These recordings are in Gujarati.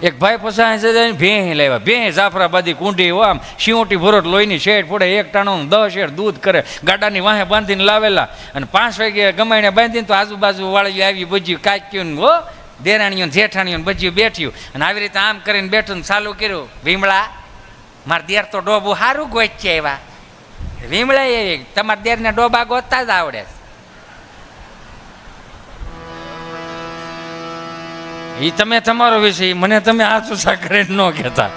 એક ભાઈ પસાય છે ભેં લાવ્યા, ભેં જાફરાબાદી કુંડી હો, આમ શિવટી ભરોટ લોહીની શેડ પડે, એક ટાણું 10 શેડ દૂધ કરે, ગાડાની વાહે બાંધીને લાવેલા, અને 5 વાગે ગમાઈને બાંધીને તો આજુબાજુ વાળી આવી ભજીયું કાચ્યું હો, દેરાણીઓ જેઠાણીઓ ભજીયું બેઠ્યું, અને આવી રીતે આમ કરીને બેઠું ચાલુ કર્યું. વિમળા મારા દેર તો ડોબું સારું ગોચે એવા. વિમળા એ તમારા દેરને ડોબા ગોતતા જ આવડે. એ તમે તમારો વિષય, મને તમે આ ચૂસા કરીને ન કહેતા.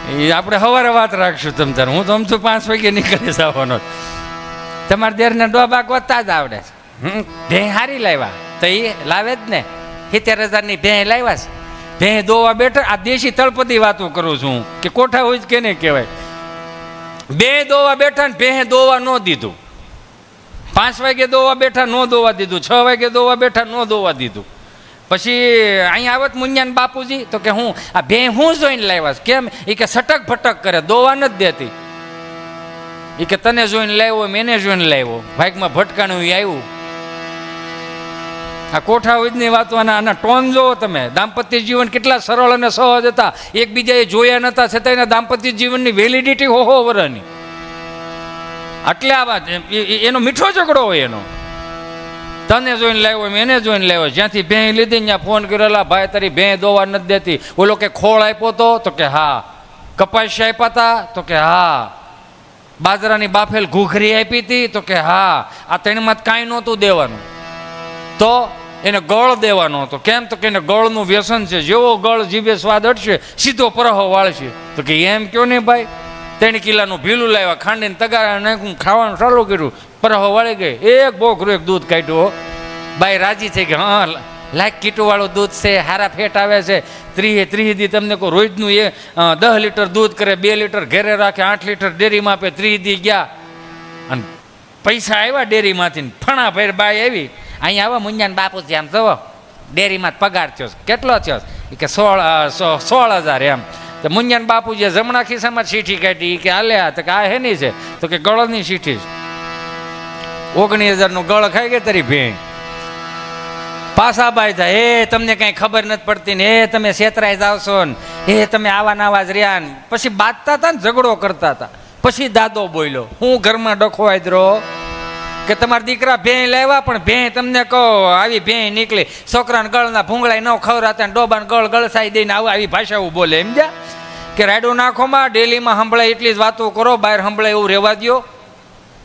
એ આપણે સવારે વાત રાખશું તમ તારે. હું તો આમ તો 5 વાગે નીકળી જવાનો. તમારા દેરને ડોબા ગોતતા જ આવડે છે. ભેં હારી લાવ્યા તો એ લાવે જ ને. 70,000ની ભેં લાવ્યા છે. ભેં દોવા બેઠા. આ દેશી તળપદી વાતો કરું છું કે કોઠા હોય જ કેને કહેવાય. બે દોવા બેઠા ને ભેં દોવા ન દીધું. 5 વાગે દોવા બેઠા ન દોવા દીધું. 6 વાગે દોવા બેઠા ન દોવા દીધું. પછી અહીંયા આવત મુન્યાન બાપુજી તો કે હું આ ભેં હું જોઈને લાવ્યા છે. કેમ? એ કે સટક ફટક કરે, દોવા નથી દેતી. એ કે તને જોઈને લાવ્યો, મેને જોઈને લાવ્યો, ભાગમાં ભટકાણું એ આવ્યું. આ કોઠા ઉજની વાતો, આના ટોન જોવો તમે. દાંપત્ય જીવન કેટલા સરળ અને સહજ હતા. એકબીજાએ જોયા નતા છતાં એના દાંપત્ય જીવનની વેલિડિટી હો વર્ષની. એટલે આ વાત એનો મીઠો ઝઘડો હોય એનો. તને જોઈને લાવ્યો, એને જોઈને લાવ્યો. જ્યાંથી ભેં લીધી ત્યાં ફોન કરેલા, ભાઈ તારી ભેં દોવા નથી દેતી. ઓલો કે ખોળ આપ્યો તો કે હા. કપાસી આપ્યા હતા તો કે હા. બાજરાની બાફેલ ઘૂઘરી આપી હતી તો કે હા. આ ત્રણમાં કાંઈ નહોતું દેવાનું. તો એને ગળ દેવાનો હતો. કેમ? તો કે એને ગળનું વ્યસન છે. જેવો ગળ જીભે સ્વાદ અડશે સીધો પરહો વાળશે. તો કે એમ કયો ને ભાઈ. 3 કિલાનું ભીલું લાવ્યા, ખાંડીને તગારા નાખ્યું, ખાવાનું ચાલુ કર્યું, પરહો વાળી ગઈ. એક બોકરું એક દૂધ કાઢ્યું. બાઈ રાજી થઈ કે હા લાખ કીટું વાળું દૂધ છે, હારા ફેટ આવે છે. 30 દી તમને કહું રોજનું એ 10 લીટર દૂધ કરે, 2 લીટર ઘેરે રાખે, 8 લીટર ડેરીમાં આપે. 30 દી ગયા અને પૈસા આવ્યા ડેરીમાંથી. ફણા ભેર બાઈ આવી. અહીંયા આવો મુંજાન બાપુજી આમ જવો ડેરીમાં પગાર થયો. કેટલો થયો? કે 16,000 એમ. તો મુંજાન બાપુજીએ જમણા ખિસ્સામાં ચીઠી કાઢી કે હાલ્યા. તો કે આ હેની છે? તો કે ગળની ચીઠી છે. 19,000નું ગળ ખાઈ ગયા તારી ભેં. પાછા બાઈ થાય, એ તમને કઈ ખબર નથી પડતી ને, એ તમે છેતરાઈ જાવ છો ને, એ તમે આવા નાવા જ રહ્યા ને. પછી બાંધતા હતા ને, ઝઘડો કરતા હતા. પછી દાદો બોલ્યો, હું ઘરમાં ડખો આદરો કે તમારા દીકરા ભેં લાવ્યા, પણ ભેં તમને કહો આવી ભેં નીકળી. છોકરાને ગળના ભૂંગળાય ન ખવરાતા ને ડોબાને ગળ ગળસાઈ દઈને આવી ભાષાઓ બોલે. એમ જા કે રાયડું નાખોમાં ડેલીમાં સંભળાય એટલી જ વાતો કરો, બહાર સંભળાય એવું રહેવા દો.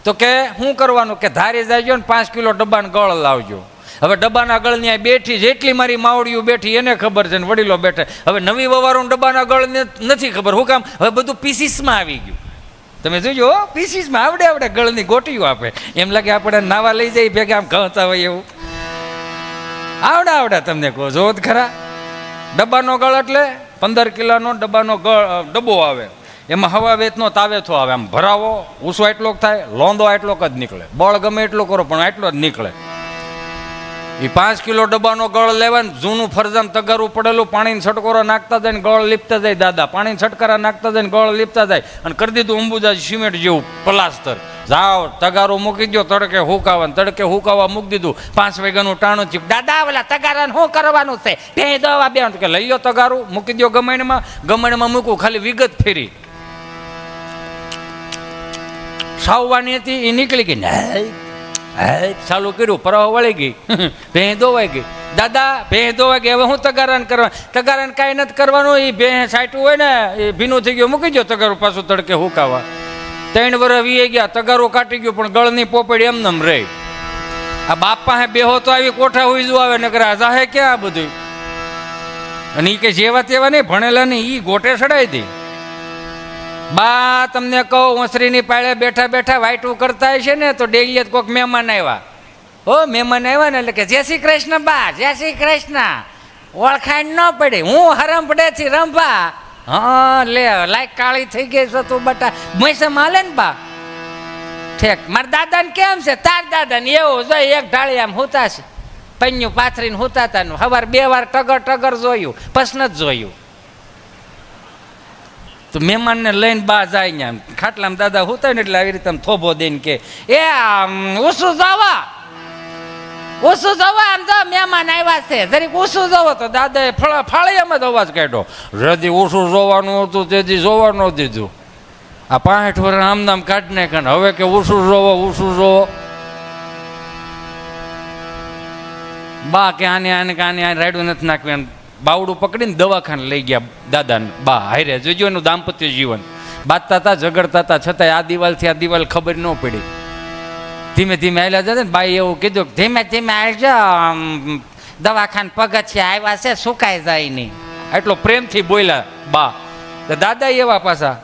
તો કે શું કરવાનું? કે ધારી જાયજો ને 5 કિલો ડબ્બાને ગળ લાવજો. હવે ડબ્બાના ગળની આ બેઠી, જેટલી મારી માવડીઓ બેઠી એને ખબર છે ને વડીલો બેઠા. હવે નવી વવારું ડબ્બાના ગળને નથી ખબર. શું કામ? હવે બધું પીસીસમાં આવી ગયું. તમે જોજો પીસીસમાં આવડે ગળની ગોટીઓ આપે. એમ લાગે આપણે નાવા લઈ જઈ ભેગા આમ ઘઉંતા હોય એવું. આવડે તમને કહો જો ખરા. ડબ્બાનો ગળ એટલે 15 કિલોનો ડબ્બાનો ડબ્બો આવે. એમાં હવા વેતનો તાવેથો આવે. આમ ભરાવો ઊંસો એટલોક થાય, લોંદો એટલોક જ નીકળે. બળ ગમે એટલો કરો પણ એટલો જ નીકળે. એ 5 કિલો ડબ્બાનો ગળ લેવા ને જૂનું ફરજામ તગારું પડેલું, પાણીને છટકોરો નાખતા જાય ને ગળ લીપતા જાય. દાદા પાણીને છટકારા નાખતા જાય ને ગળ લીપતા જાય. અને કરી દીધું અંબુજા સિમેન્ટ જેવું પ્લાસ્ટર. જાઓ તગારું મૂકી દો, તડકે હુકાવા. તડકે હુકાવા મૂકી દીધું. 5 વાગ્યાનું ટાણું થયું. દાદા ઓલા તગારાને શું કરવાનું છે? ભેં દવા બે કે લઈ લો તગારું, મૂકી દો ગમણમાં. ગમણમાં મૂકવું, ખાલી વિગત ફેરી સાવવાની હતી. એ નીકળી ગઈ. ચાલુ કર્યું, પરવા વળી ગઈ, ભેં દોવાઈ ગઈ. દાદા ભેં દોવાઈ ગઈ, હવે હું તગારાને કરવા? તગારાને કાંઈ નથી કરવાનું. એ ભેં સાચું હોય ને એ ભીનું થઈ ગયું, મૂકી દો તગારું પાછું તડકે હુકાવા. 3 વર્ષ વીએ ગયા, તગારું કાઢી ગયું, પણ ગળની પોપડી એમનેમ રહી. આ બાપ પાસે બેહો તો આવી કોઠા હોય જ આવે ને કરે જાહે ક્યાં આ બધું. અને એ કે જેવા તેવા નહીં, ભણેલા નહીં, એ ગોટે ચડાવી દે. બા તમને કહું ઓસરીની પાળે બેઠા બેઠા વાઈટું કરતા છે ને, તો ડેલી કોઈક મહેમાન આવ્યા. મહેમાન આવ્યા ને એટલે કે જય શ્રી કૃષ્ણ બા, જય શ્રી કૃષ્ણ. ઓળખાણ ન પડી, હું હરમ પડેથી રંભા. હા લે લાઈક કાળી થઈ ગઈ છે તું બટા. મૈસમ હાલે ને બા. ઠેક મારા દાદાને કેમ છે? તાર દાદાને એવું જોઈ એક ઢાળી આમ હુતા છે, પન્યું પાથરીને હુતા હતા. સવાર 2 વાર ટગર જોયું, પછી નથી જોયું. તો મહેમાનને લઈને બા જાય ને ખાટલામાં દાદા હુતા ને એટલે આવી રીતે થોભો દઈને કે એ ઓછું જવા. ઓછું જવો આમ તો મહેમાન આવ્યા છે જરીક ઓછું જવો તો દાદાએ ફાળિયામાં જ અવાજ કાઢ્યો. જેથી ઓછું જોવાનું હતું તેથી જોવા ન દીધું. આ 65 વર્ષ આમ નામ કાઢી નાખ્યા. હવે કે ઓછું જોવો ઓછું જોવો. બા કે આને રાયડું નથી નાખ્યું. બાવડું પકડીને દવાખાને લઈ ગયા દાદાને. બા હારે જોજો એનું દાંપત્ય જીવન. બાંધતા હતા, ઝઘડતા હતા, છતાંય આ દિવાલથી આ દિવાલ ખબર ન પડી. ધીમે ધીમે આવેલા જતા ને બાઈ એવું કીધું ધીમે ધીમે આવજો, દવાખાને પગથિયા આવ્યા છે, સુકાઈ જાય નહીં. એટલો પ્રેમથી બોલ્યા બા. દાદા એવા પાછા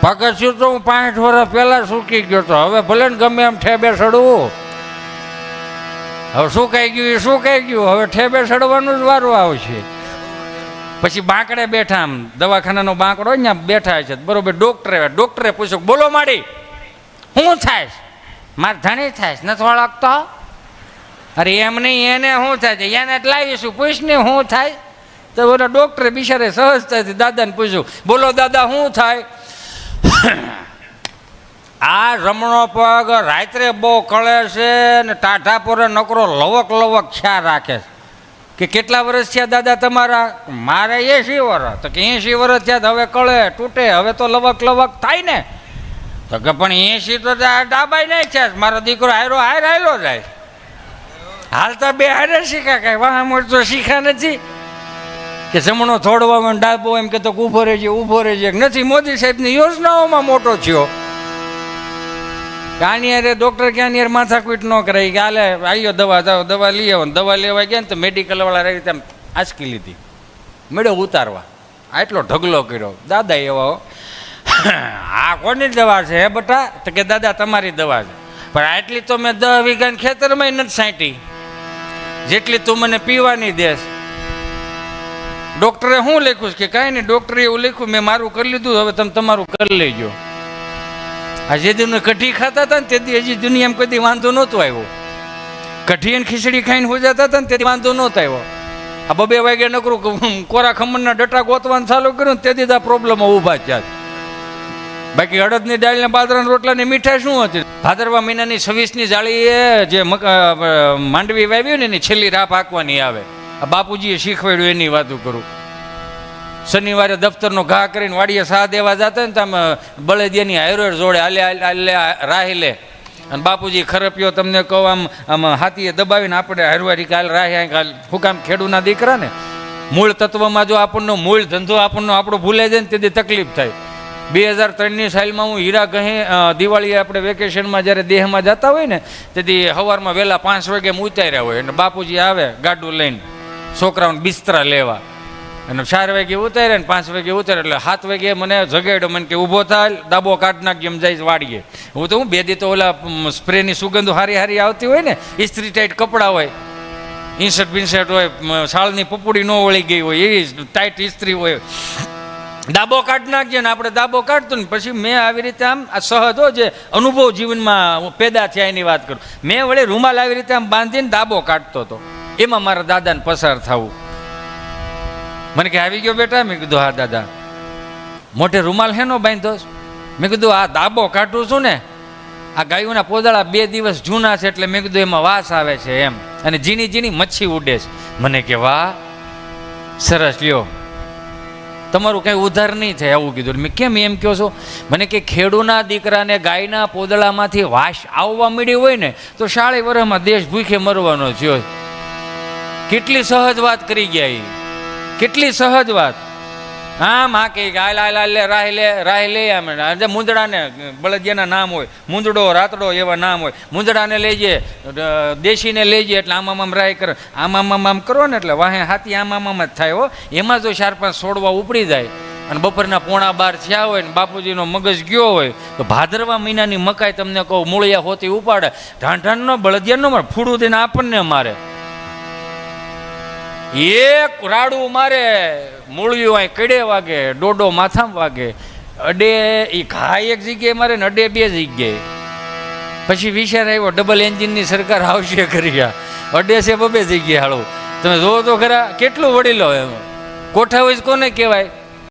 પગથિયું તો હું 65 વર્ષ પહેલા સૂકી ગયો તો, હવે ભલે ને ગમે એમ ઠેબે સડવું. હવે સુકાઈ ગયું એ સુકાઈ ગયું, હવે ઠેબે સડવાનું જ વારું આવશે. પછી બાંકડે બેઠા, આમ દવાખાનાનો બાંકડો હોય ને બેઠા છે બરોબર. ડોક્ટરે પૂછ્યું બોલો માડી શું થાય? મારે ધણી થાય નથી ઓળખતો. અરે એમ નહીં, એને શું થાય છે? એને જ લાવીશું, પૂછ ને શું થાય. તો બોલો ડોક્ટરે બિચારે સહજતાથી દાદાને પૂછ્યું બોલો દાદા શું થાય? આ રમણો પગ રાત્રે બહુ કળે છે ને ટાઢા પોરે નકરો લવક ખ્યા રાખે છે. કે કેટલા વર્ષ થયા દાદા તમારા? મારે 80 વર્ષ. તો કે 80 વર્ષ થયા હવે કળે તૂટે, હવે તો લવક થાય ને. તો કે પણ 80 તો ડાબાઈ નહીં છે. મારો દીકરો હાયલો જાય. હાલતા બે હારે શીખા, કઈ વાહ મોટ તો શીખા નથી. કે જમણો થોડવામાં ડાબો એમ કે તો ઊભો રહેજે નથી. મોદી સાહેબની યોજનાઓમાં મોટો થયો. આની યારે ડોક્ટર ક્યાં યાર માથાકૂટ ન કરાય કે હાલે આવ્યો દવા લઈ આવો. દવા લેવા ગયા ને તો મેડિકલ વાળા રીતે આંચકી લીધી, મેળો ઉતારવા. આટલો ઢગલો કર્યો. દાદા એવા આ કોની દવા છે હે બટા? તો કે દાદા તમારી દવા છે, પણ આટલી તો મેં 10 વીઘાના ખેતરમાં નથી છાંટી જેટલી તું મને પીવાની દેશ. ડોક્ટરે શું લખ્યું છે? કે કાંઈ નહીં, ડોક્ટરે એવું લખ્યું મેં મારું કરી લીધું, હવે તમે તમારું કરી લેજો. આ જે દિન કઢી ખાતા હતા ને તેથી હજી દુનિયામાં કોઈ વાંધો નહોતો આવ્યો. કઢી અને ખીચડી ખાઈને હો જતા હતા ને તેથી વાંધો નહોતો આવ્યો. આ 2 વાગે નકરું કોરા ખમણના ડટા ગોતવાનું ચાલુ કર્યું ને તેથી આ પ્રોબ્લેમો ઊભા થયા. બાકી અડદની દાળના બાજરાના રોટલાની મીઠાઈ શું હતી? ભાદરવા મહિનાની 26મી જાળીએ જે માંડવી વાવ્યું ને એની છેલ્લી રાહ પાકવાની આવે. આ બાપુજીએ શીખવાડ્યું એની વાતો કરું. શનિવારે દફતરનો ઘા કરીને વાડીએ સા દેવા જતા ને તો આમ બળદિયાની હાયરોર જોડે રાહી લે. અને બાપુજી ખરપ્યો તમને કહું આમ હાથીએ દબાવીને આપણે હારવારી કાલ રાહી કાલ હુકામ ખેડૂના દીકરા ને મૂળ તત્વમાં જો આપણનો મૂળ ધંધો આપણો ભૂલે જાય ને તેથી તકલીફ થાય. 2003ની સાલમાં હું હીરા ગહે દિવાળીએ આપણે વેકેશનમાં જ્યારે દેહમાં જતા હોય ને તેથી સવારમાં વહેલા 5 વાગે ઉતાર્યા હોય અને બાપુજી આવે ગાડું લઈને છોકરાઓને બિસ્તરા લેવા. અને 4 વાગે ઉતારે ને 5 વાગે ઉતારે એટલે 7 વાગે મને જગાડ્યો. મને કે ઊભો થાય, ડાબો કાઢ નાખ એમ જાય વાડીએ. હું તો 2 દી તો ઓલા સ્પ્રેની સુગંધો હારી આવતી હોય ને, ઇસ્ત્રી ટાઈટ કપડાં હોય, ઇન્સર્ટ બિન્સર્ટ હોય, શાળની પપુડી ન વળી ગઈ હોય એવી ટાઈટ ઇસ્ત્રી હોય. દાબો કાઢ નાખજે ને આપણે દાબો કાઢતું ને પછી મેં આવી રીતે આમ આ સહજ હો જે અનુભવ જીવનમાં પેદા થયા એની વાત કરું. મેં વળી રૂમાલ આવી રીતે આમ બાંધીને દાબો કાઢતો હતો. એમાં મારા દાદાને પસાર થવું. મને કે આવી ગયો બેટા? મેં કીધું હા દાદા. મોઢે રૂમાલ હેનો બાંધ્યો? મેં કીધું આ દાબો કાઢું છું ને, આ ગાયોના પોદળા 2 દિવસ જૂના છે એટલે મેં કીધું એમાં વાસ આવે છે એમ, અને ઝીણી મચ્છી ઉડે છે. મને કે વાહ સરસ, લ્યો તમારું કંઈ ઉધાર નહીં થાય આવું કીધું. મેં કેમ એમ કહો છો? મને કે ખેડૂના દીકરાને ગાયના પોદળામાંથી વાસ આવવા મળી હોય ને તો 40 વર્ષમાં દેશ ભૂખે મરવાનો થયો. કેટલી સહજ વાત કરી ગયા એ, કેટલી સહજ વાત. હા માં કે રાહી લે આમ મુંદડાને બળદિયાના નામ હોય, મુંદડો રાતડો એવા નામ હોય. મુંદડાને લેજે, દેશીને લેજે એટલે આમ રાય કરે. આમ કરો ને એટલે વાહે હાથી આમ જ થાય હો. એમાં જો 4-5 છોડવા ઉપડી જાય અને બપોરના 11:15 થયા હોય ને બાપુજીનો મગજ ગયો હોય તો ભાદરવા મહિનાની મકાઈ તમને કહું મૂળિયા હોતી ઉપાડે. ઢાંઢાનનો બળદિયાનો ફૂડું દઈને આપણને મારે. એક રાડું મારે, મૂળિયું અહીં કડે વાગે, ડોડો માથામાં વાગે, અડે એ ઘા એક જગ્યાએ મારે ને અડે 2 જગ્યાએ. પછી વિચાર આવ્યો ડબલ એન્જિનની સરકાર આવશે કરી, અડે છે 2 જગ્યાએ. હાળું તમે જોવો તો ખરા કેટલું વડીલો એમ. કોઠા હોય કોને કહેવાય?